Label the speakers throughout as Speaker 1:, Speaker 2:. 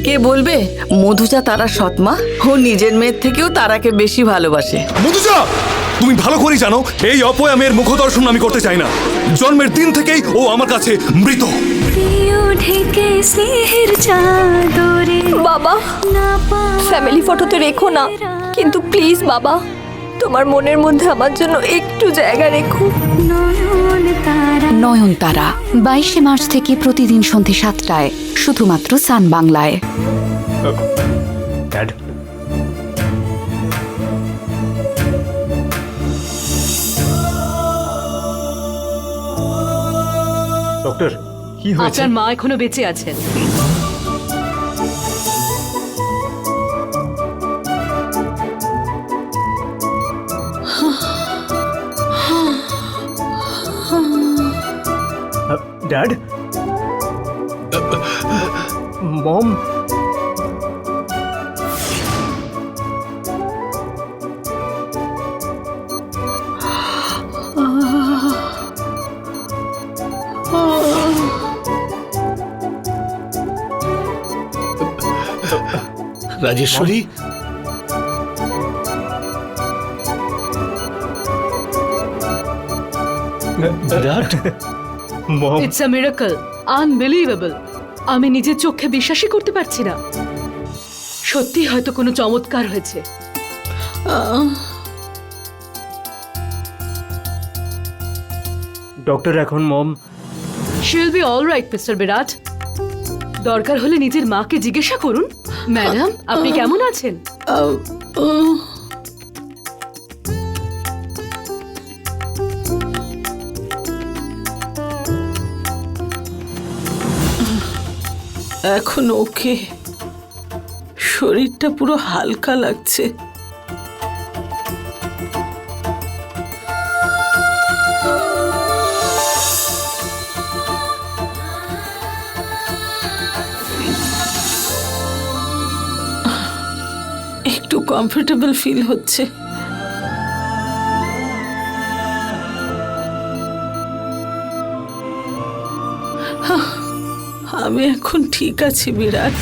Speaker 1: কে বলবে মধুজা তারার সৎমা? ও নিজের মেয়ের থেকেও তারাকে বেশি ভালোবাসে।
Speaker 2: মধুজা, তুমি ভালো করেই জানো এই অপয়া মেয়ের মুখদর্শন আমি করতে চাই না। জন্মের দিন থেকেই ও আমার কাছে মৃত।
Speaker 3: বাবা, ফ্যামিলি ফটোতে রেখো না, কিন্তু প্লিজ বাবা, তোমার মনের মধ্যে আমার জন্য একটু জায়গা রেখো।
Speaker 4: নয়নতারা 22শে মার্চ থেকে প্রতিদিন সন্ধে 7টায় শুধুমাত্র সান বাংলায়।
Speaker 5: ড্যাড, ডক্টর কি হয়েছে?
Speaker 6: আপনার মা এখনো বেঁচে আছেন।
Speaker 5: Dad, mom,
Speaker 7: Rajeshwari, Virat,
Speaker 5: mom,
Speaker 6: it's a miracle, unbelievable. আমি নিজের চোখে বিশ্বাসই করতে পারছি না। সত্যি হয়তো কোনো চমৎকার হয়েছে।
Speaker 5: ডক্টর এখন mom.
Speaker 6: She will be all right mister Virat. দরকার হলে নিজের মাকে জিজ্ঞাসা করুন। ম্যাডাম, আপনি কেমন আছেন?
Speaker 1: এখন ওকে, শরীরটা পুরো হালকা লাগছে। একটু কমফোর্টেবল ফিল হচ্ছে। আমি এখন ঠিক আছি বিরাট।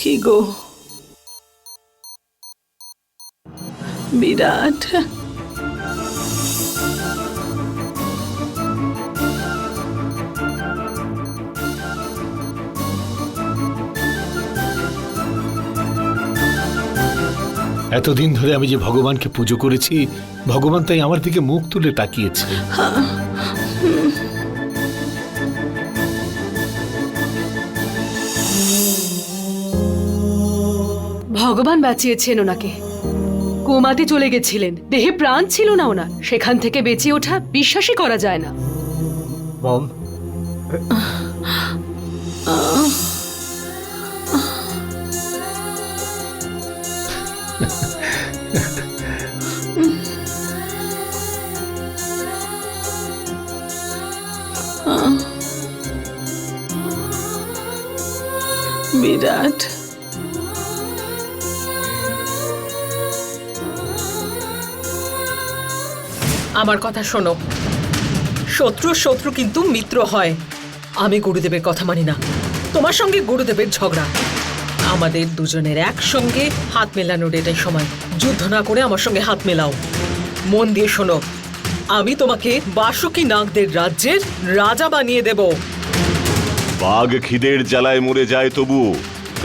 Speaker 1: কি গো বিরাট,
Speaker 7: এতদিন ধরে আমি যে ভগবানকে পুজো করেছি, ভগবান তাই আমার দিকে মুখ তুলে তাকিয়েছে।
Speaker 6: ভগবান বাঁচিয়েছেন ওনাকে। কোমাতে চলে গেছিলেন, দেহে প্রাণ ছিল না ওনার। সেখান থেকে বেঁচে ওঠা বিশ্বাসই করা যায় না।
Speaker 5: মম,
Speaker 1: বিরাট,
Speaker 8: আমার কথা শোনো, শত্রু কিন্তু মিত্র হয়। আমি গুরুদেবের কথা মানি না। তোমার সঙ্গে গুরুদেবের ঝগড়া। আমাদের দুজনের একসঙ্গে হাত মেলানোর এটাই সময়। যুদ্ধ না করে আমার সঙ্গে হাত মেলাও। মন দিয়ে শোনো, আমি তোমাকে বাসুকি নাগদের রাজ্যের রাজা বানিয়ে দেব।
Speaker 9: বাঘ খিদের জ্বালায় মরে যায়, তবু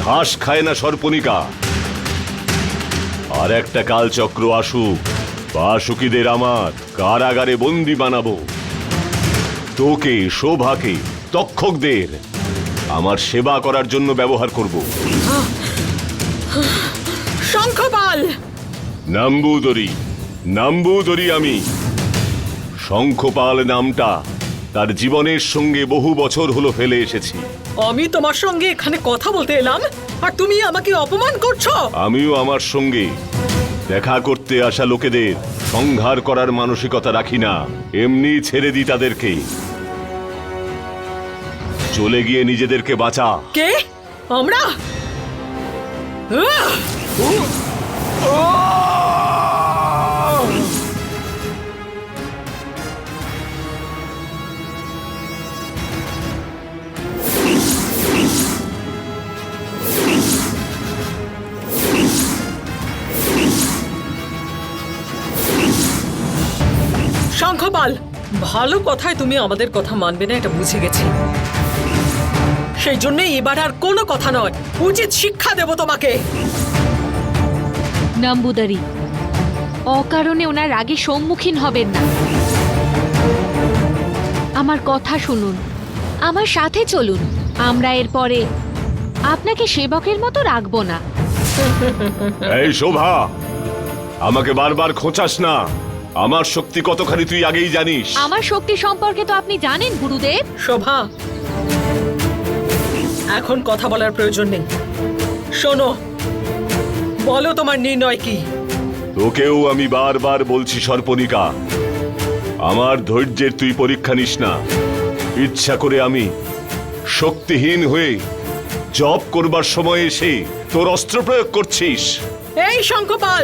Speaker 9: ঘাস খায় না সর্পণিকা। আর একটা কালচক্র আসুক, বাসুকিদের আমার কারাগারে বন্দি বানাবো। তোকে, শোভাকে, তক্ষকদের আমার সেবা করার জন্য ব্যবহার করব।
Speaker 8: শঙ্খপাল,
Speaker 9: নাম্বুদরি আমি। শঙ্খপাল নামটা তার জীবনের সঙ্গে বহু বছর হলো ফেলে এসেছি।
Speaker 8: আমি তোমার সঙ্গে এখানে কথা বলতে এলাম, আর তুমি আমাকে অপমান করছো।
Speaker 9: আমিও আমার সঙ্গে দেখা করতে আসা লোকেদের সংহার করার মানসিকতা রাখি না। এমনি ছেড়ে দিই তাদেরকে। চলে গিয়ে নিজেদেরকে বাঁচা।
Speaker 8: কে? আমরা? শঙ্খপাল, ভালো কথায় তুমি আমাদের কথা মানবে না, এটা বুঝে গেছি। সেই জন্য এবার আর কোনো কথা নয়, উচিত শিক্ষা দেব তোমাকে।
Speaker 10: নাম্বুদারি, অকারণে ওনার রাগে সম্মুখীন হবেন না। আমার কথা শুনুন, আমার সাথে চলুন। আমরা এরপরে আপনাকে সেবকের মতো রাখবো না।
Speaker 9: এই শোভা, আমাকে বারবার খোঁচাস না। আমার শক্তি কতখানি তুই আগেই জানিস।
Speaker 10: আমার শক্তি সম্পর্কে তো আপনি জানেন গুরুদেব।
Speaker 8: শোভা, এখন কথা বলার প্রয়োজন নেই। শোনো, বলো তোমার নির্ণয় কি?
Speaker 9: তোকেও আমি বারবার বলছি সর্পনিকা, আমার ধৈর্যের তুই পরীক্ষা নিস না। ইচ্ছা করে আমি শক্তিহীন হয়ে জপ করবার সময় এসে তোর অস্ত্র প্রয়োগ করছিস।
Speaker 8: এই শঙ্খপাল,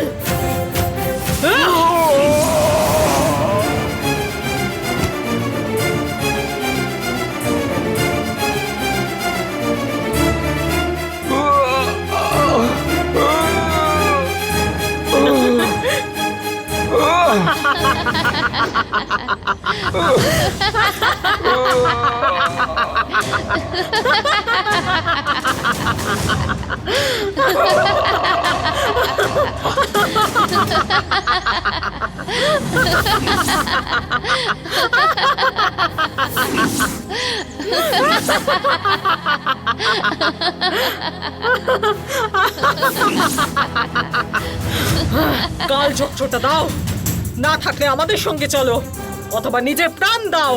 Speaker 8: কাল চক্রটা দাও, না থাকলে আমাদের সঙ্গে চলো, অথবা নিজের প্রাণ দাও।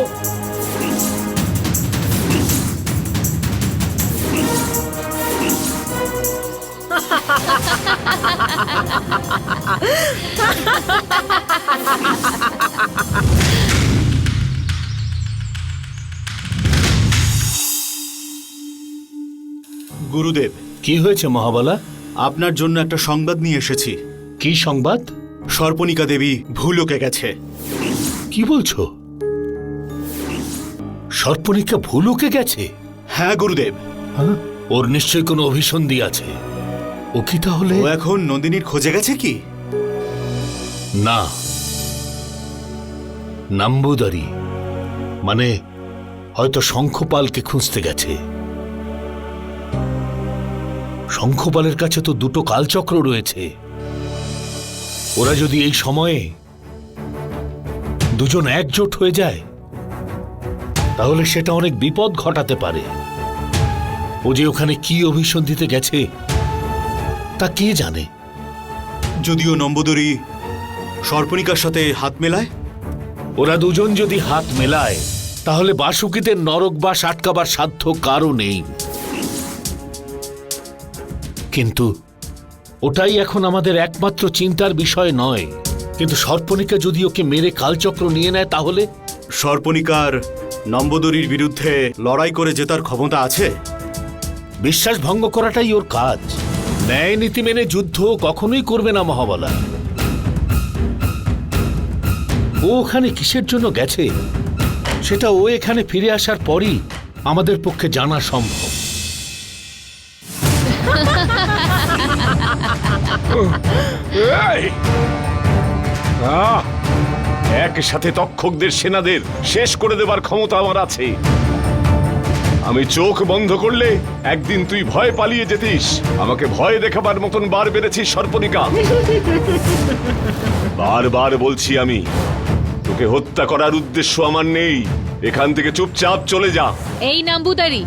Speaker 11: গুরুদেব,
Speaker 7: কি হয়েছে মহাবলা?
Speaker 11: আপনার জন্য একটা সংবাদ নিয়ে এসেছি।
Speaker 7: কি সংবাদ?
Speaker 11: সর্পনিকা দেবী ভুলোকে গেছে।
Speaker 7: কি বলছো? সর্পনিকা ভুলোকে গেছে?
Speaker 11: হ্যাঁ গুরুদেব।
Speaker 7: হ্যাঁ? ওর নিশ্চয়ই কোনো অভিসন্ধি আছে। ও কি তাহলে?
Speaker 11: ও এখন নন্দিনীর খোঁজে গেছে কি?
Speaker 7: না, নাম্বুদারি মানে হয়তো শঙ্খপালকে খুঁজতে গেছে। শঙ্খপালের কাছে তো দুটো কালচক্র রয়েছে। ওরা যদি এই সময়ে দুজন একজোট হয়ে যায় তাহলে সেটা অনেক বিপদ ঘটাতে পারে। ও যে ওখানে কি অভিসন্ধিতে গেছে তা কে জানে।
Speaker 11: যদিও নম্বুদরি সর্পনিকার সাথে হাত মেলায়,
Speaker 7: ওরা দুজন যদি হাত মেলায় তাহলে বাসুকিদের নরকবাস আটকাবার সাধ্য কারও নেই। কিন্তু ওটাই এখন আমাদের একমাত্র চিন্তার বিষয় নয়। কিন্তু সর্পনিকা যদি ওকে মেরে কালচক্র নিয়ে নেয় তাহলে?
Speaker 11: সর্পনিকার নম্বুদরির বিরুদ্ধে লড়াই করে জেতার ক্ষমতা আছে।
Speaker 7: বিশ্বাস ভঙ্গ করাটাই ওর কাজ। ন্যায় নীতি মেনে যুদ্ধ কখনোই করবে না মহাবলা। ও ওখানে কিসের জন্য গেছে সেটা ও এখানে ফিরে আসার পরই আমাদের পক্ষে জানা সম্ভব।
Speaker 9: একসাথে তক্ষকদের সেনাদের শেষ করে দেবার ক্ষমতা আমার আছে। আমি চোখ বন্ধ করলে একদিন তুই ভয় পালিয়ে যেতিস। আমাকে ভয় দেখাবার মতন বার বেড়েছিস সর্পনিকা। বারবার বলছি আমি, তোকে হত্যা করার উদ্দেশ্য আমার নেই। এখান থেকে চুপচাপ চলে যা।
Speaker 10: এই নাম্বুদারি,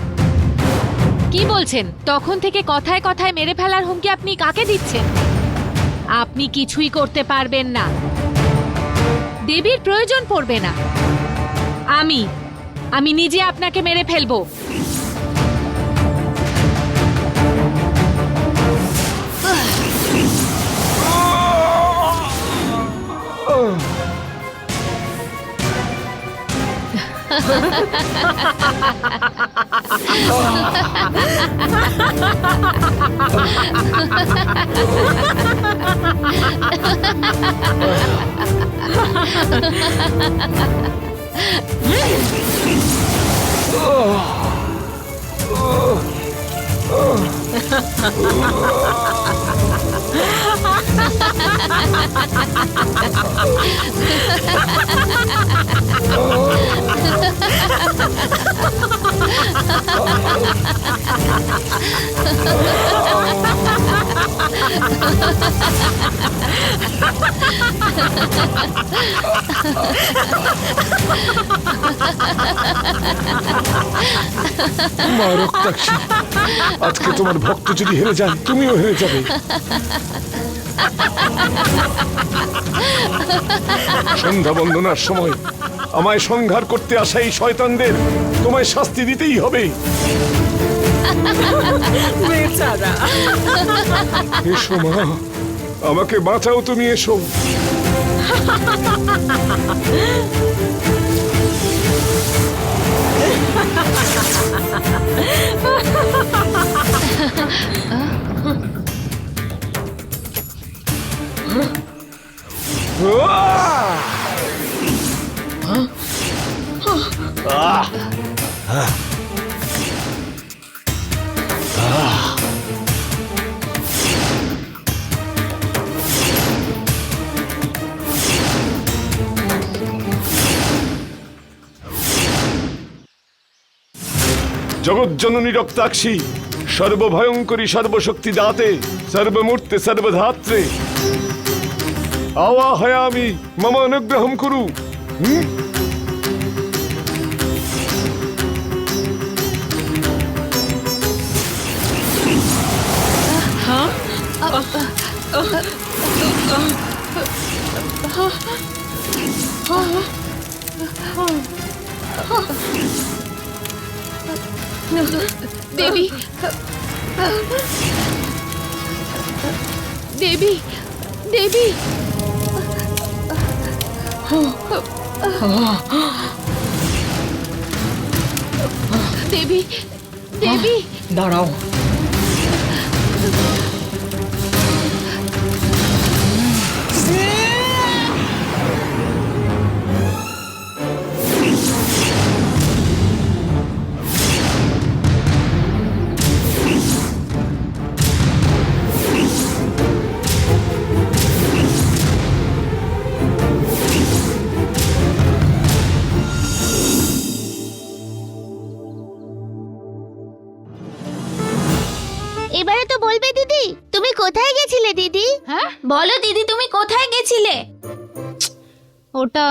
Speaker 10: কি বলছেন? তখন থেকে কথায় কথায় মেরে ফেলার হুমকি আপনি কাকে দিচ্ছেন? আপনি কিছুই করতে পারবেন না। দেবীর প্রয়োজন পড়বে না। আমি নিজে আপনাকে মেরে ফেলবো।
Speaker 7: মা রক্তাক্ষী, আজকে তোমার ভক্ত যদি হেরে যায় তুমিও হেরে যাবে। সন্ধ্যা বন্দনার সময় আমায় সংহার করতে আসা এই শয়তানদের তোমায় শাস্তি দিতেই হবে।
Speaker 8: বেচারা।
Speaker 7: এসো মা, আমাকে বাঁচাও, তুমি এসো। জগজ্জননী রক্তাক্ষী, সর্বভয়ঙ্করী সর্বশক্তি দাতে, সর্বমূর্তে সর্বধাত্রে, আওয়াহয়ামি মম অনুগ্রহম কুরু।
Speaker 10: দেবী, দেবী, দেবী, দেবী, দেবী,
Speaker 8: দাঁড়াও।
Speaker 12: এবারে তো বলবে দিদি, তুমি কোথায় গেছিলে দিদি?
Speaker 10: হ্যাঁ
Speaker 12: বলো দিদি, তুমি কোথায় গেছিলে?
Speaker 10: ওটা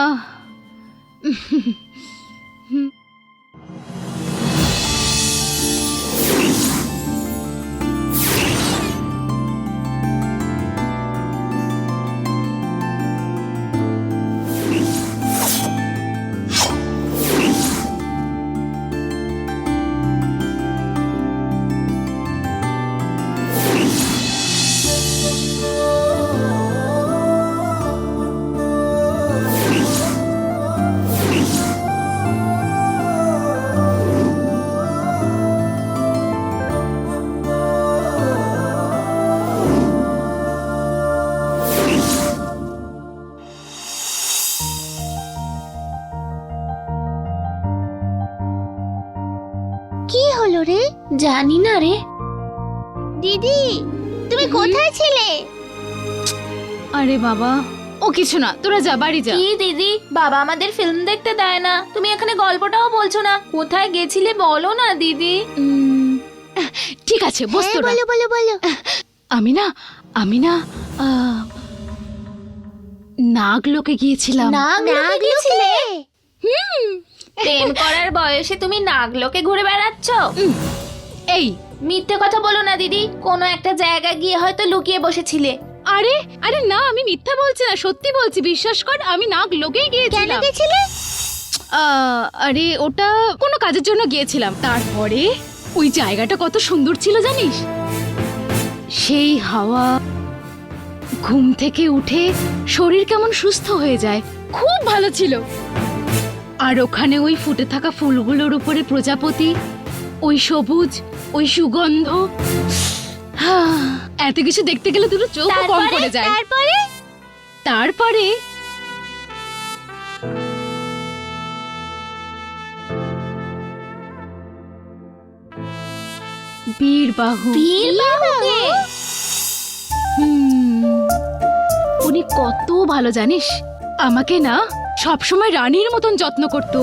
Speaker 12: কি হলো রে? জানি না রে। দিদি, তুমি কোথায় ছিলে?
Speaker 10: আরে বাবা, ও কিছু না, তোরা যা, বাড়ি যা।
Speaker 12: কি দিদি, বাবা আমাদের ফিল্ম দেখতে দেয় না, তুমি এখানে গল্পটাও বলছো না। কোথায় গেছিলে বলো না দিদি।
Speaker 10: ঠিক আছে, বস তোরা।
Speaker 12: বলো বলো বলো।
Speaker 10: আমি না নাগলোকে গিয়েছিলাম।
Speaker 12: নাগ গেছিলে? প্রেম করার বয়সে তুমি নাগলোকে ঘুরে বেড়াচ্ছ?
Speaker 10: এই
Speaker 12: মিথ্যে কথা বলো না দিদি, কোনো একটা জায়গা গিয়ে হয়তো লুকিয়ে বসেছিলে।
Speaker 10: আরে আরে না, আমি মিথ্যা বলছি না, সত্যি বলছি, বিশ্বাস কর। আমি নাগলোকেই
Speaker 12: কেন
Speaker 10: গিয়েছিলাম।
Speaker 12: গেছিলে?
Speaker 10: আরে ওটা কোনো কাজের জন্য গিয়েছিলাম। তারপরে ওই জায়গাটা কত সুন্দর ছিল জানিস? সেই হাওয়া, ঘুম থেকে উঠে শরীর কেমন সুস্থ হয়ে যায়, খুব ভালো ছিল। আর ওখানে ওই ফুটে থাকা ফুলগুলোর উপরে প্রজাপতি, ওই সবুজ, ওই সুগন্ধ, এত কিছু দেখতে গেলে দুটো চোখ কম পড়ে যায়। তারপরে বীরবাহু। উনি কত ভালো জানিস, আমাকে না সবসময় রানীর মতন যত্ন করত।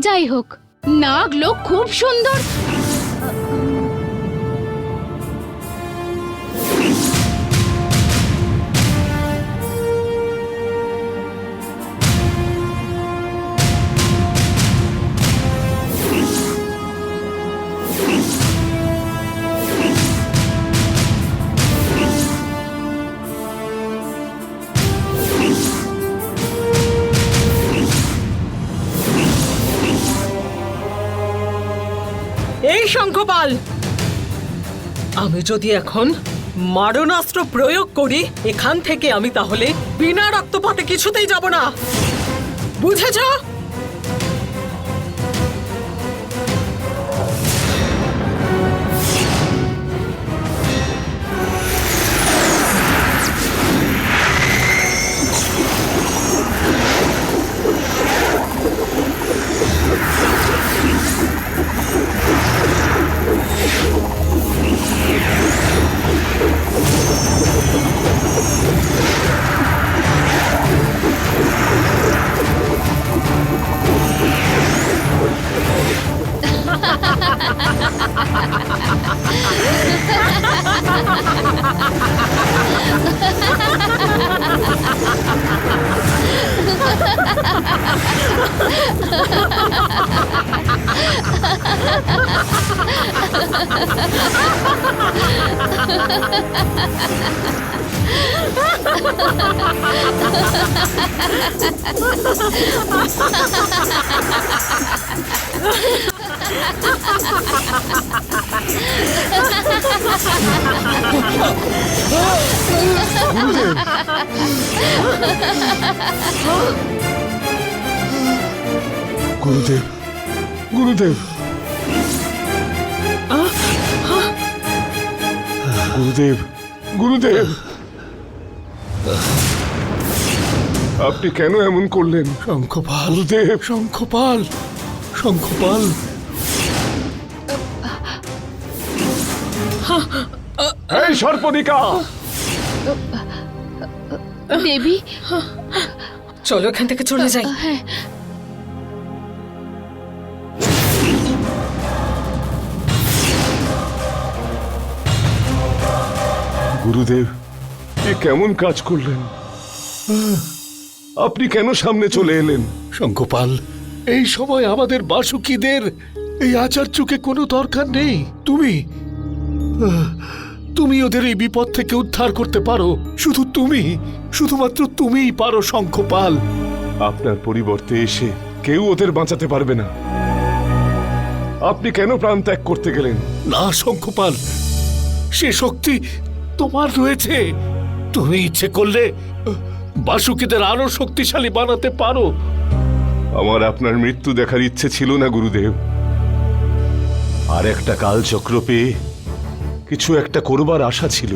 Speaker 10: যাই হোক, নাগলোক খুব সুন্দর।
Speaker 8: শঙ্খপাল, আমি যদি এখন মারণাস্ত্র প্রয়োগ করি এখান থেকে আমি তাহলে বিনা রক্তপাতে কিছুতেই যাব না, বুঝেছ?
Speaker 2: গুরুদেব, গুরুদেব, গুরুদেব, গুরুদেব, আপনি কেন এমন করলেন?
Speaker 7: শঙ্খপাল,
Speaker 2: গুরুদেব,
Speaker 7: শঙ্খপাল, শঙ্খপাল।
Speaker 2: এই সর্পনিকা,
Speaker 10: দেবী,
Speaker 8: চলো এখান থেকে চলে যাই।
Speaker 2: গুরুদেব, এ কেমন কাজ করলেন? আপনি কেন সামনে চলে এলেন?
Speaker 7: শঙ্খপাল, এই সময় আমাদের বাসুকিদের এই আচার্যকে কোনো দরকার নেই। তুমি ওদের এই বিপদ থেকে উদ্ধার করতে পারো। শুধুমাত্র তুমিই পারো শঙ্খপাল।
Speaker 2: আপনার পরিবর্তে এসে কেউ ওদের বাঁচাতে পারবে না। আপনি কেন প্রাণ ত্যাগ করতে গেলেন?
Speaker 7: না শঙ্খপাল, সে শক্তি তোমার রয়েছে। তুমি ইচ্ছে করলে বাসুকিদের আরো শক্তিশালী বানাতে পারো।
Speaker 2: আমার আপনার মৃত্যু দেখার ইচ্ছে ছিল না গুরুদেব। আর একটা কালচক্র পেয়ে কিছু একটা করবার আশা ছিল।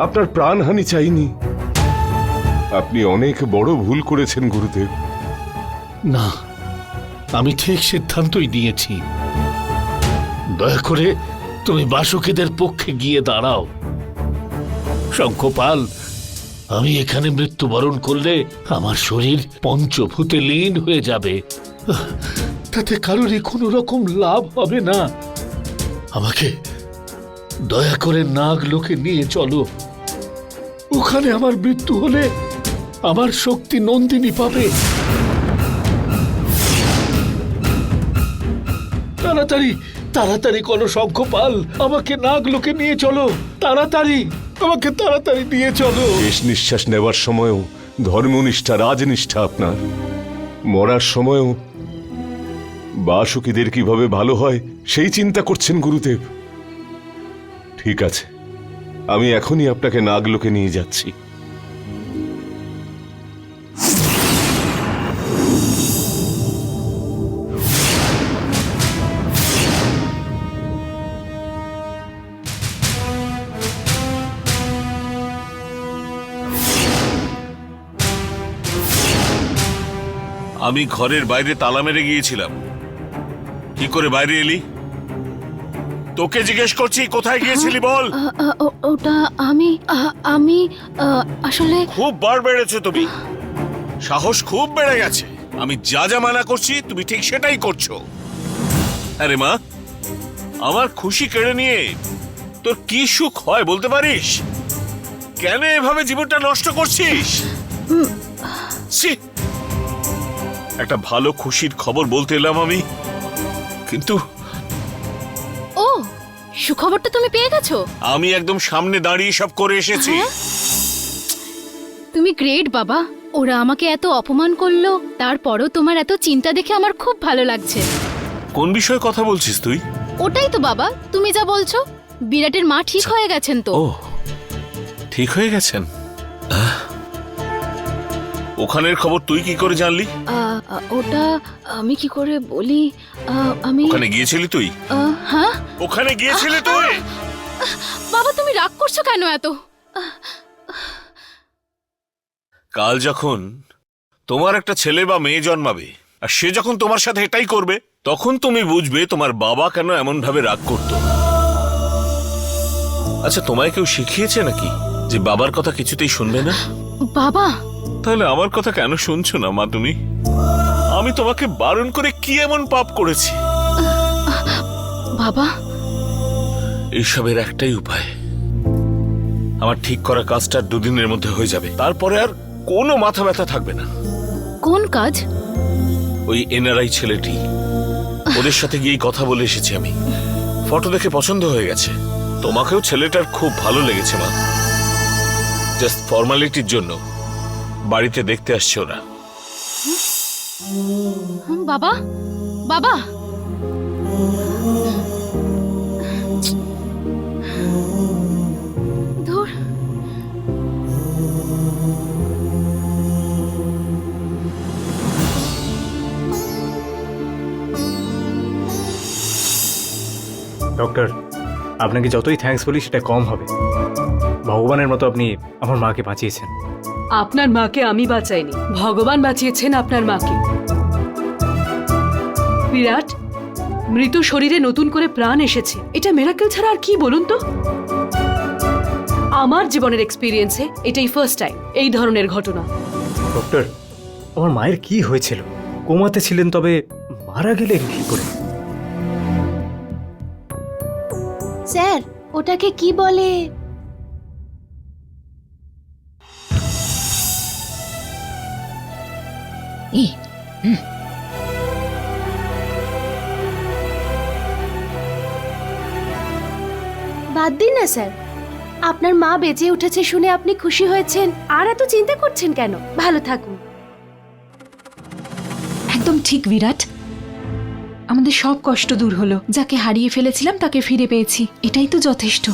Speaker 2: আপনার প্রাণহানি চাইনি। আপনি অনেক বড় ভুল করেছেন গুরুদেব।
Speaker 7: না, আমি ঠিক সিদ্ধান্তই নিয়েছি। দয়া করে তুমি বাসুকিদের পক্ষে গিয়ে দাঁড়াও। শঙ্খপাল, আমি এখানে মৃত্যুবরণ করলে আমার শরীর পঞ্চভূতে লীন হয়ে যাবে। তাতে কারোরই কোনো রকম লাভ হবে না। আমাকে দয়া করে নাগলোকে নিয়ে চলো। ওখানে আমার মৃত্যু হলে আমার শক্তি নন্দিনী পাবে। তাড়াতাড়ি তাড়াতাড়ি করো শঙ্খপাল, আমাকে নাগলোকে নিয়ে চলো। আমাকে তাড়াতাড়ি নিয়ে চলো।
Speaker 2: শেষ নিঃশ্বাস নেবার সময়ও ধর্মনিষ্ঠা, রাজনিষ্ঠা আপনার। মরার সময়ও বাসুকিদের কিভাবে ভালো হয় সেই চিন্তা করছেন গুরুদেব। ঠিক আছে, আমি এখনই আপনাকে নাগলোকে নিয়ে যাচ্ছি।
Speaker 9: আমি ঘরের বাইরে তালা মেরে গিয়েছিলাম। কি করে বাইরে এলি? তোকে জিজ্ঞেস করছি কোথায় গিয়েছিলি বল।
Speaker 12: ওটা আমি আসলে
Speaker 9: খুব বার বেড়েছো তুমি, সাহস খুব বেড়ে গেছে। আমি যা যা মানা করছি তুমি ঠিক সেটাই করছো। আরে মা, আমার খুশি কেড়ে নিয়ে তোর কি সুখ হয় বলতে পারিস? কেন এভাবে জীবনটা নষ্ট করছিস? ছি! একটা ভালো খুশির খবর বলতে এলাম আমি, কিন্তু
Speaker 12: ও সুখবরটা তুমি পেয়ে গেছো?
Speaker 9: আমি একদম সামনে দাঁড়িয়ে সব করে এসেছি।
Speaker 12: তুমি গ্রেট বাবা। ওরা আমাকে এত অপমান করলো, তারপরও তোমার এত চিন্তা দেখে আমার খুব ভালো লাগছে।
Speaker 9: কোন বিষয়ে কথা বলছিস তুই?
Speaker 10: ওটাই তো বাবা, তুমি যা বলছো, বিরাটের মা ঠিক হয়ে গেছেন তো।
Speaker 7: ও, ঠিক হয়ে গেছেন? ওখানের খবর তুই কি করে জানলি?
Speaker 10: ওটা আমি কি করে বলি, আমি
Speaker 7: ওখানে গিয়েছিলি তুই?
Speaker 10: হ্যাঁ
Speaker 7: ওখানে গিয়েছিলি তুই?
Speaker 10: বাবা, তুমি রাগ করছো কেন এত?
Speaker 7: কাল যখন তোমার একটা ছেলে বা মেয়ে জন্মাবে, আর সে যখন তোমার সাথে এটাই করবে, তখন তুমি বুঝবে তোমার বাবা কেন এমন ভাবে রাগ করত। আচ্ছা, তোমায় কেউ শিখিয়েছে নাকি যে বাবার কথা কিছুতেই শুনবে না?
Speaker 10: বাবা,
Speaker 7: তাহলে আমার কথা কেন শুনছো না মা তুমি? আমি তোমাকে বারণ করে কি এমন পাপ করেছি?
Speaker 10: বাবা,
Speaker 7: এইসবের একটাই উপায়, আমার ঠিক করা কাজটা 2 দিনের মধ্যে হয়ে যাবে, তারপরে আর কোনো মাথা ব্যথা থাকবে না।
Speaker 10: কোন কাজ?
Speaker 7: ওই এনআরআই ছেলেটি, ওদের সাথে গিয়ে কথা বলে এসেছি আমি। ফটো দেখে পছন্দ হয়ে গেছে। তোমাকেও ছেলেটার খুব ভালো লেগেছে মা। জাস্ট ফর্মালিটির জন্য বাড়িতে দেখতে আসছে ওরা।
Speaker 10: বাবা, বাবা, ধুর।
Speaker 5: ডক্টর, আপনাকে যতই থ্যাঙ্কস বলি সেটা কম হবে। ভগবানের মতো আপনি আমার মাকে বাঁচিয়েছেন।
Speaker 6: আপনার মাকে আমি বাঁচাইনি, ভগবান বাঁচিয়েছেন আপনার মাকে। বিরাট, মৃত শরীরে নতুন করে প্রাণ এসেছে, এটা মিরাকেল ছাড়া আর কি বলুন তো? আমার জীবনের এক্সপিরিয়েন্সে এটাই ফার্স্ট টাইম এই ধরনের ঘটনা।
Speaker 5: ডক্টর, আমার মায়ের কি হয়েছিল? কোমাতে ছিলেন, তবে মারা গেলেন কি করে?
Speaker 12: স্যার, ওটাকে কি বলে? বাদ দিন না স্যার, আপনার মা বেঁচে উঠেছে শুনে আপনি খুশি হয়েছেন, আর এত চিন্তা করছেন কেন? ভালো থাকুন।
Speaker 4: একদম ঠিক বিরাট, আমাদের সব কষ্ট দূর হলো। যাকে হারিয়ে ফেলেছিলাম তাকে ফিরে পেয়েছি, এটাই তো যথেষ্ট।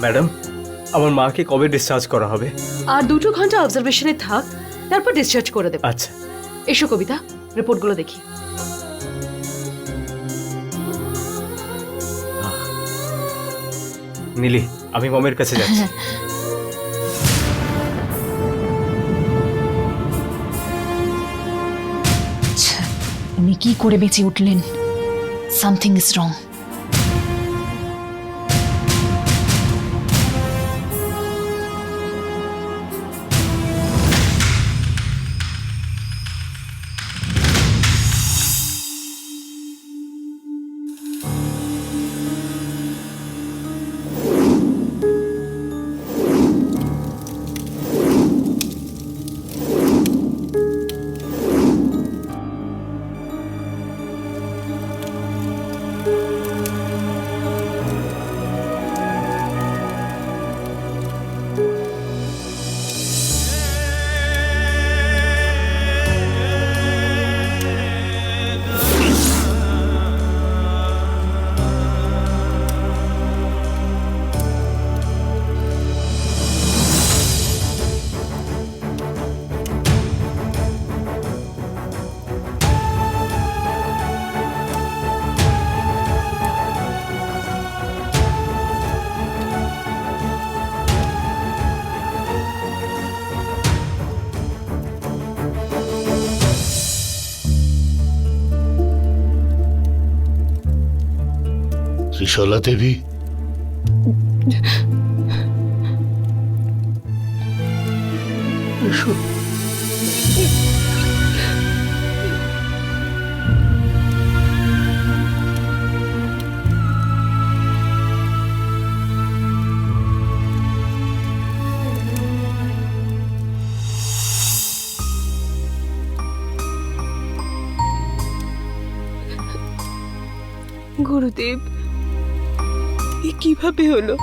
Speaker 5: ম্যাডাম, আমার মাকে কবে ডিসচার্জ করা হবে?
Speaker 6: আর 2 ঘন্টা অবজারভেশনে থাক, তারপর ডিসচার্জ করে দেব।
Speaker 5: আচ্ছা।
Speaker 6: এসো কবিতা, রিপোর্টগুলো দেখি।
Speaker 5: নীলি, আমি মমের কাছে যাচ্ছি।
Speaker 4: উনি কি করে বেঁচে উঠলেন? Something is wrong.
Speaker 7: ত্রিশলা দেবী,
Speaker 3: গুরুদেব, এ কিভাবে হলো?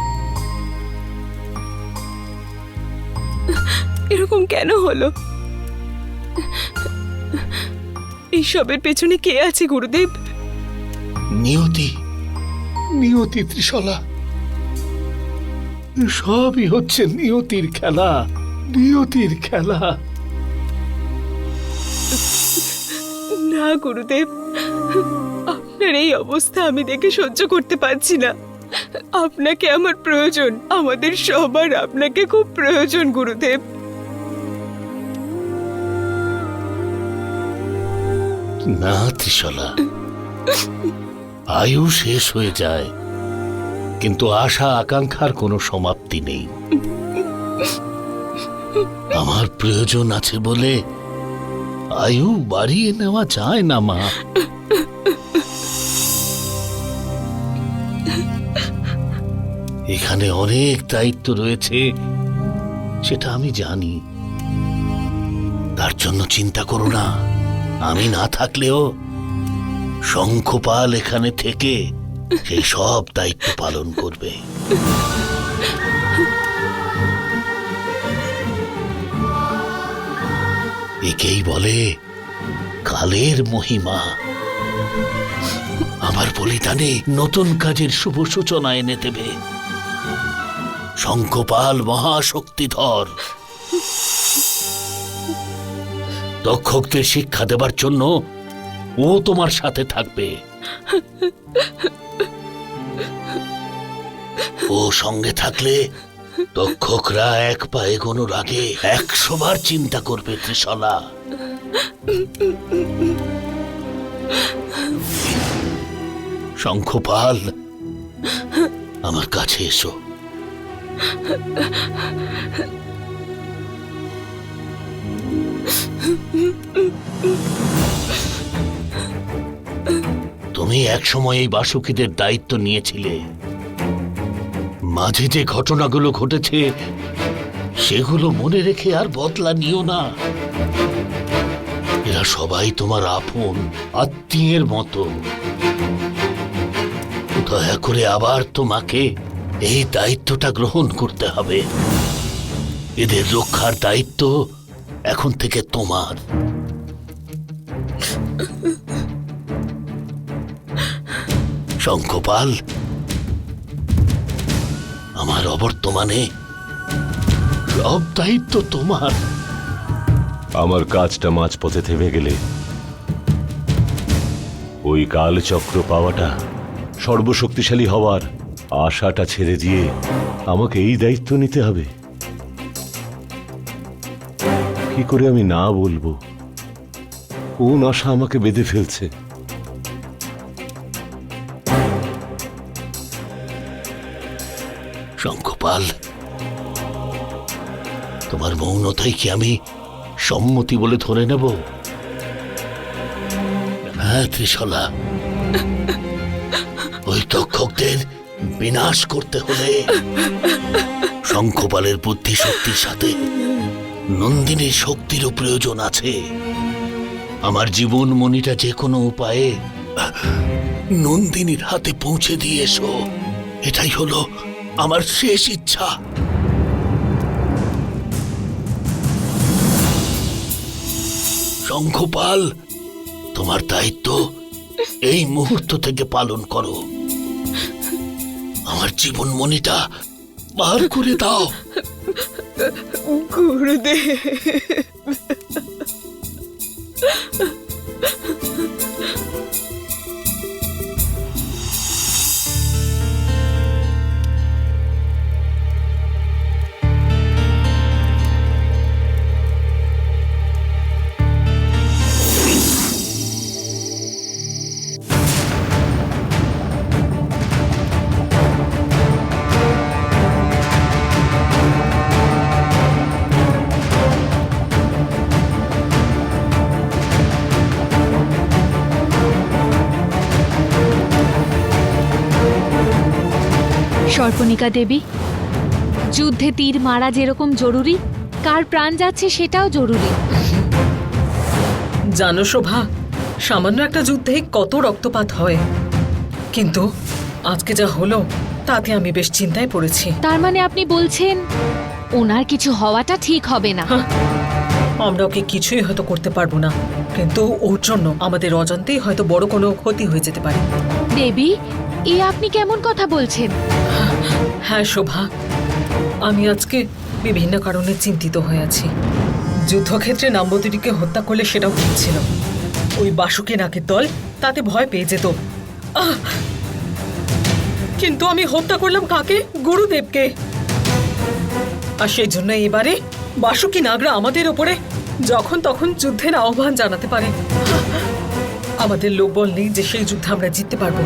Speaker 3: এরকম কেন হলো? এইসবের পেছনে কে আছে গুরুদেব?
Speaker 7: নিয়তি, নিয়তি ত্রিশলা, সবই হচ্ছে নিয়তির খেলা, নিয়তির খেলা।
Speaker 6: না গুরুদেব, আপনার এই অবস্থা আমি দেখে সহ্য করতে পারছি না। আপনাকে আমার প্রয়োজন, আমাদের সবার আপনাকে খুব প্রয়োজন গুরুদেব।
Speaker 7: না ত্রিশলা, আয়ু শেষ হয়ে যায়, কিন্তু আশা আকাঙ্ক্ষার কোনো সমাপ্তি নেই। আমার প্রয়োজন আছে বলে আয়ু বাড়িয়ে নেওয়া যায় না মা। এখানে অনেক দায়িত্ব রয়েছে, সেটা আমি জানি। তার জন্য চিন্তা করো না, আমি না থাকলেও শঙ্খপাল এখানে থেকে সেই সব দায়িত্ব পালন করবে। একেই বলে কালের মহিমা। আমার বলিদানে নতুন কাজের শুভ সূচনা এনে দেবে শঙ্খপাল মহাশক্তিধর। দক্ষকদের শিক্ষা দেবার জন্য ও তোমার সাথে থাকবে। ও সঙ্গে থাকলে দক্ষকরা এক পা এগোনোর আগে 100 বার চিন্তা করবে ত্রিশলা। শঙ্খপাল, আমার কাছে এসো। তুমি একসময় এই বাসুকিদের দায়িত্ব নিয়েছিলে। মাঝে যে ঘটনাগুলো ঘটেছে সেগুলো মনে রেখে আর বদলা নিও না। এরা সবাই তোমার আপন আত্মীয়ের মতো। দয়া করে আবার তোমাকে এই দায়িত্বটা গ্রহণ করতে হবে। এদের রক্ষার দায়িত্ব এখন থেকে তোমার। শঙ্খপাল, আমার অবর্তমানে সব দায়িত্ব তোমার।
Speaker 9: আমার কাজটা মাঝপথে থেমে গেলে ওই কালচক্র পাওয়াটা, সর্বশক্তিশালী হওয়ার আশাটা ছেড়ে দিয়ে আমাকে এই দায়িত্ব নিতে হবে। কি করে আমি না বলবো? কোন আশা আমাকে বেঁধে ফেলছে?
Speaker 7: শঙ্খপাল, তোমার মৌনতাই কি আমি সম্মতি বলে ধরে নেব? হ্যাঁ ত্রিশলা, ওই তক্ষকদের বিনাশ করতে হলে শঙ্খপালের বুদ্ধি শক্তির সাথে নন্দিনীর শক্তিরও প্রয়োজন আছে। আমার জীবন মণিটা যে কোনো উপায়ে নন্দিনীর হাতে পৌঁছে দিয়ে এসো, এটাই হলো আমার শেষ ইচ্ছা। শঙ্খপাল, তোমার দায়িত্ব এই মুহূর্ত থেকে পালন করো। আমার জীবন মণিটা বার করে দাও।
Speaker 6: গুরুদেব,
Speaker 10: সর্পণিকা দেবী, যুদ্ধে তীর মারা যেরকম জরুরি, কার প্রাণ যাচ্ছে সেটাও জরুরি।
Speaker 8: জানো শোভা, সামান্য একটা যুদ্ধে কত রক্তপাত হয়, কিন্তু আজকে যা হলো তাতে আমি বেশ চিন্তায় পড়েছি।
Speaker 10: তার মানে আপনি বলছেন ওনার কিছু হওয়াটা ঠিক হবে না?
Speaker 8: আমরা ওকে কিছুই হয়তো করতে পারবো না, কিন্তু ওর জন্য আমাদের অজান্তেই হয়তো বড় কোনো ক্ষতি হয়ে যেতে পারে।
Speaker 10: দেবী, এ আপনি কেমন কথা বলছেন?
Speaker 8: হ্যাঁ শোভা, আমি আজকে বিভিন্ন কারণে চিন্তিত হয়ে আছি। যুদ্ধক্ষেত্রে নাম্বদিকে হত্যা করলে সেটাও ঠিক ছিল। ওই বাসুকে নাকের দল তাতে ভয় পেয়ে যেত। কিন্তু আমি হত্যা করলাম কাকে? গুরুদেবকে। আর সেই জন্য এবারে বাসুকি নাগরা আমাদের ওপরে যখন তখন যুদ্ধের আহ্বান জানাতে পারে। আমাদের লোকবল নেই যে সেই যুদ্ধে আমরা জিততে পারবো।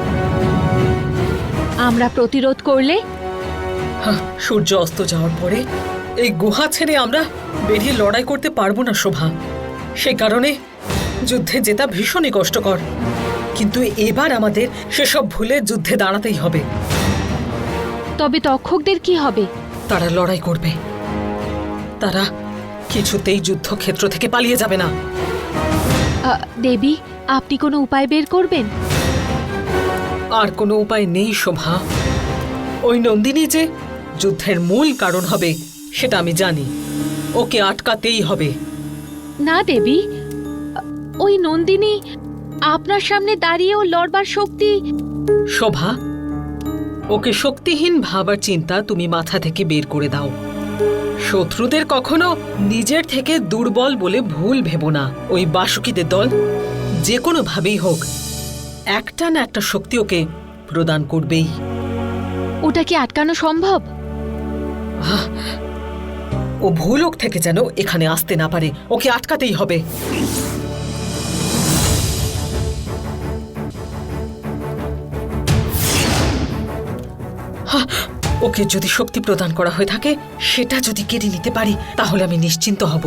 Speaker 10: আমরা প্রতিরোধ করলে?
Speaker 8: সূর্য অস্ত যাওয়ার পরে এই গুহা ছেড়ে আমরা বেরিয়ে লড়াই করতে পারবো না শোভা। সেই কারণে যুদ্ধে জেতা ভীষণই কষ্টকর, কিন্তু এবার আমাদের সেসব ভুলে যুদ্ধে দাঁড়াতেই হবে।
Speaker 10: তবে তক্ষকদের কি হবে?
Speaker 8: তারা লড়াই করবে। তারা কিছুতেই যুদ্ধক্ষেত্র থেকে পালিয়ে যাবে না।
Speaker 10: দেবী, আপনি কোনো উপায় বের করবেন?
Speaker 8: আর কোনো উপায় নেই শোভা। ওই নন্দিনী যে যুদ্ধের মূল কারণ হবে সেটা আমি জানি। ওকে আটকাতেই হবে।
Speaker 10: না দেবী, ওই নন্দিনী আপনার সামনে দাঁড়িয়েও লড়বার শক্তি।
Speaker 8: শোভা, ওকে শক্তিহীন ভাবার চিন্তা তুমি মাথা থেকে বের করে দাও। শত্রুদের কখনো নিজের থেকে দুর্বল বলে ভুল ভেবো না। ওই বাসুকিদের দল যে কোনো ভাবেই হোক একটা না একটা শক্তি ওকে প্রদান করবেই।
Speaker 10: ওটা কি আটকানো সম্ভব?
Speaker 8: ও ভুলক থেকে যেন এখানে আসতে না পারে, ওকে আটকাতেই হবে। ওকে যদি শক্তি প্রদান করা হয়ে থাকে, সেটা যদি কেড়ে নিতে পারি তাহলে আমি নিশ্চিন্ত হব।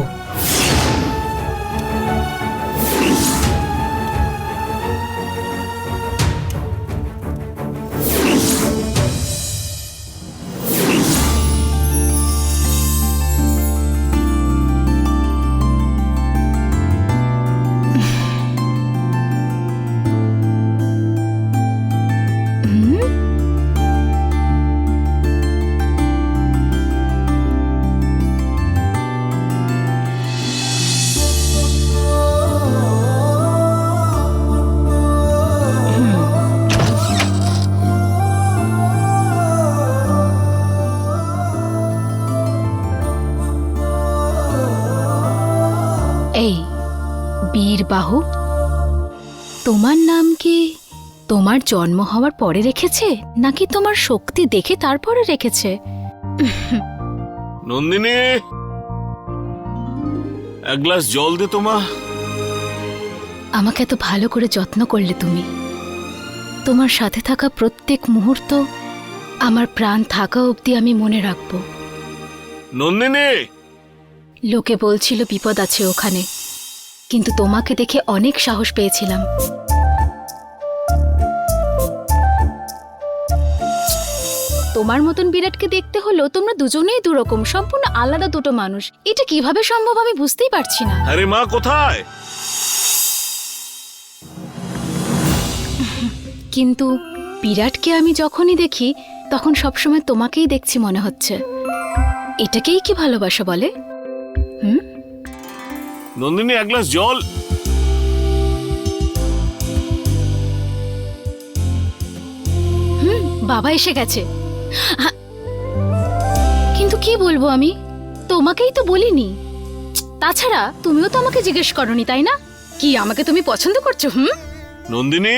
Speaker 4: এই বীরবাহু, তোমার নাম কি তোমার জন্ম হওয়ার পরে রেখেছে নাকি তোমার শক্তি দেখে তারপরে রেখেছে?
Speaker 9: নন্দিনী, এক গ্লাস জল দে তোমা।
Speaker 4: আমাকে এত ভালো করে যত্ন করলে তুমি। তোমার সাথে থাকা প্রত্যেক মুহূর্ত আমার প্রাণ থাকা অবধি আমি মনে রাখব।
Speaker 9: নন্দিনী,
Speaker 4: লোকে বলছিল বিপদ আছে ওখানে, কিন্তু তোমাকে দেখে অনেক সাহস পেয়েছিলাম। তোমার মতন বিরাটকে দেখতে হলো তোমরা দুজনেই দুরকম, সম্পূর্ণ আলাদা দুটো মানুষ। এটা কিভাবে সম্ভব আমি বুঝতেই পারছি না।
Speaker 9: আরে মা কোথায়?
Speaker 4: কিন্তু বিরাটকে আমি যখনই দেখি তখন সবসময় তোমাকেই দেখছি মনে হচ্ছে। এটাকেই কি ভালোবাসা বলে?
Speaker 9: নন্দিনী, এক গ্লাস জল।
Speaker 4: বাবা এসে গেছে। কিন্তু কি বলবো আমি? তোমাকেই তো বলিনি। তাছাড়া তুমিও তো আমাকে জিজ্ঞেস করনি, তাই না? কি আমাকে তুমি পছন্দ করছো?
Speaker 9: নন্দিনী,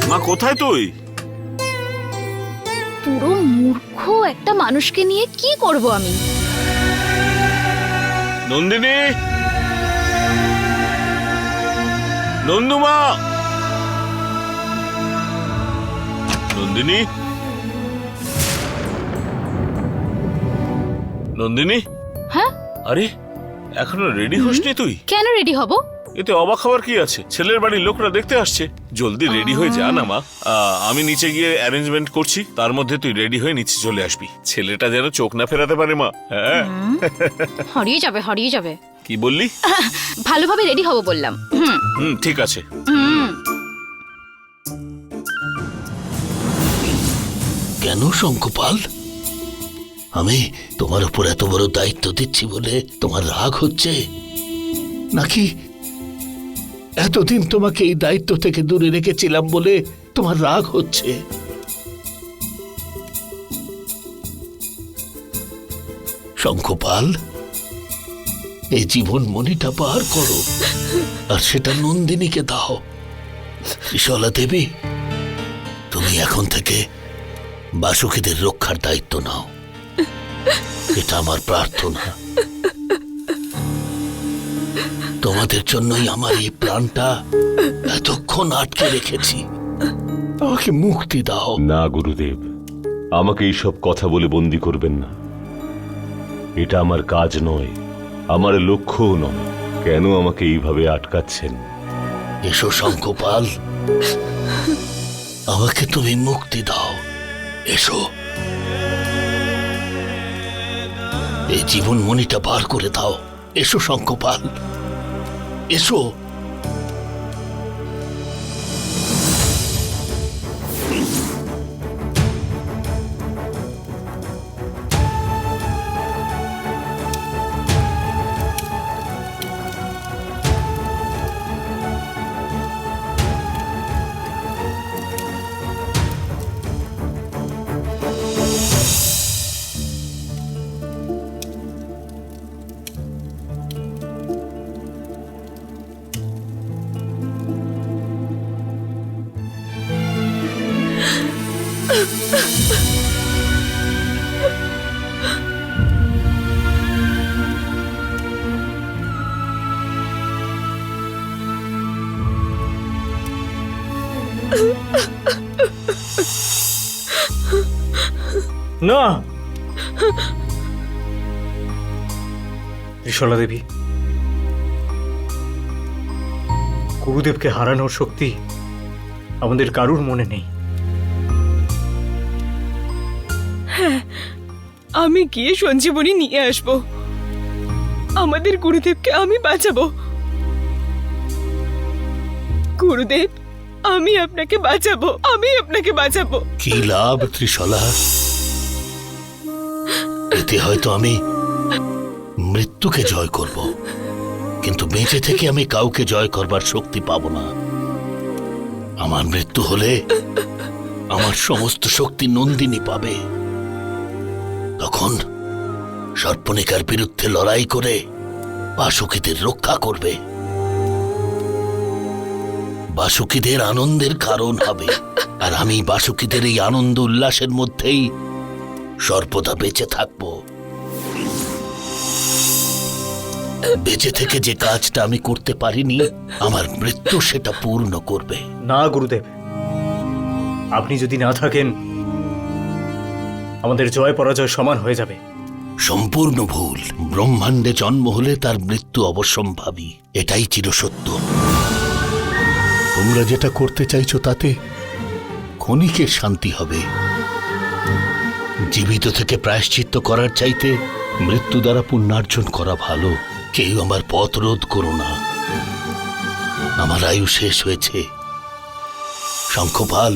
Speaker 9: মা কোথায় তুই?
Speaker 4: পুরো মূর্খ একটা মানুষকে নিয়ে কি করব আমি?
Speaker 9: নন্দিনী, নন্দুমা, নন্দিনী, নন্দিনী।
Speaker 4: হ্যাঁ,
Speaker 9: আরে এখনো রেডি হসনি তুই?
Speaker 4: কেন রেডি হব?
Speaker 9: এতে অবাক হওয়ার কি আছে? ছেলের বাড়ির লোকরা দেখতে আসছে। জলদি রেডি হয়ে যা না মা। আমি নিচে গিয়ে অ্যারেঞ্জমেন্ট করছি, তার মধ্যে তুই রেডি হয়ে নিচে চলে আসবি। ছেলেটা যেন চোখ না ফেরাতে পারে মা। হ্যাঁ,
Speaker 4: হারিয়ে যাবে, হারিয়ে যাবে।
Speaker 9: কি বললি?
Speaker 4: ভালোভাবে রেডি হব বললাম।
Speaker 9: ঠিক আছে।
Speaker 7: কেন শঙ্খপাল? আমি তোমার উপর এত বড় দায়িত্ব দিচ্ছি বলে তোমার রাগ হচ্ছে, নাকি এতদিন তোমাকে এই দায়িত্ব থেকে দূরে রেখেছিলাম বলে তোমার রাগ হচ্ছে? শঙ্খপাল, এই জীবন মণিটা পার করো আর সেটা নন্দিনীকে দাও। ত্রিশলা দেবী, তুমি এখন থেকে বাসুকীদের রক্ষার দায়িত্ব নাও, এটা আমার প্রার্থনা। তোমাদের জন্যই আমার এই প্রাণটা এতক্ষণ আটকে রেখেছি, আমাকে মুক্তি দাও।
Speaker 9: না গুরুদেব, আমাকে এইসব কথা বলে বন্দি করবেন না। এটা আমার কাজ নয়, আমার লক্ষ্যও নয়। কেন আমাকে এইভাবে আটকাচ্ছেন?
Speaker 7: এসো শঙ্খপাল, আমাকে তুমি মুক্তি দাও। এসো, এই জীবন মণিটা বার করে দাও। এসো শঙ্খপাল, এসো।
Speaker 5: না, ত্রিশলা দেবী, গুরুদেবকে হারানোর শক্তি আমাদের কারুর মনে নেই।
Speaker 6: হ্যাঁ, আমি গিয়ে সঞ্জীবনী নিয়ে আসবো। আমাদের গুরুদেবকে আমি বাঁচাবো। গুরুদেব, আমি আপনাকে বাঁচাবো, আমি আপনাকে বাঁচাবো।
Speaker 7: কি লাভ ত্রিশলা? এতে হয়তো আমি মৃত্যুকে জয় করব, কিন্তু বেঁচে থেকে আমি কাউকে জয় করবার শক্তি পাবো না। আমার মৃত্যু হলে আমার সমস্ত শক্তি নন্দিনী পাবে। তখন সর্পণিকার বিরুদ্ধে লড়াই করে বাসুকীদের রক্ষা করবে, বাসুকীদের আনন্দের কারণ হবে। আর আমি বাসুকীদের এই আনন্দ উল্লাসের মধ্যেই সর্বদা বেঁচে থাকব। বেঁচে থেকে যে কাজটা আমি করতে পারিনি, আমার মৃত্যু সেটা পূর্ণ করবে।
Speaker 5: না গুরুদেব, আপনি যদি না থাকেন আমাদের জয় পরাজয় সমান হয়ে যাবে।
Speaker 7: সম্পূর্ণ ভুল। ব্রহ্মাণ্ডে জন্ম হলে তার মৃত্যু অবশ্যম্ভাবী, এটাই চিরসত্য। তোমরা যেটা করতে চাইছো তাতে ক্ষণিকের শান্তি হবে। জীবিত থেকে প্রায়শ্চিত্ত করার চাইতে মৃত্যু দ্বারা পুণ্যার্জন করা ভালো। কেউ আমার পথ রোধ করো না, আমার আয়ু শেষ হয়েছে। শঙ্খপাল,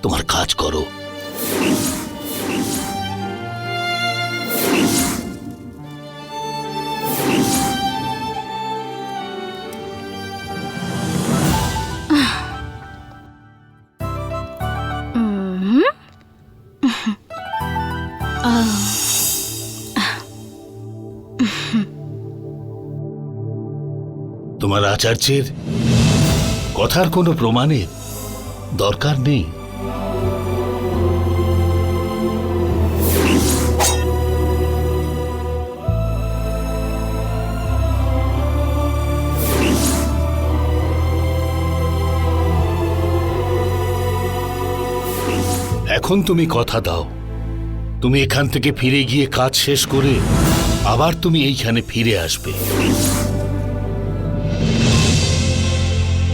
Speaker 7: তোমার কাজ করো। তোমার আচার্যের কথার কোনো প্রমাণের দরকার নেই। এখন তুমি কথা দাও, তুমি এখান থেকে ফিরে গিয়ে কাজ শেষ করে আবার তুমি এইখানে ফিরে আসবে।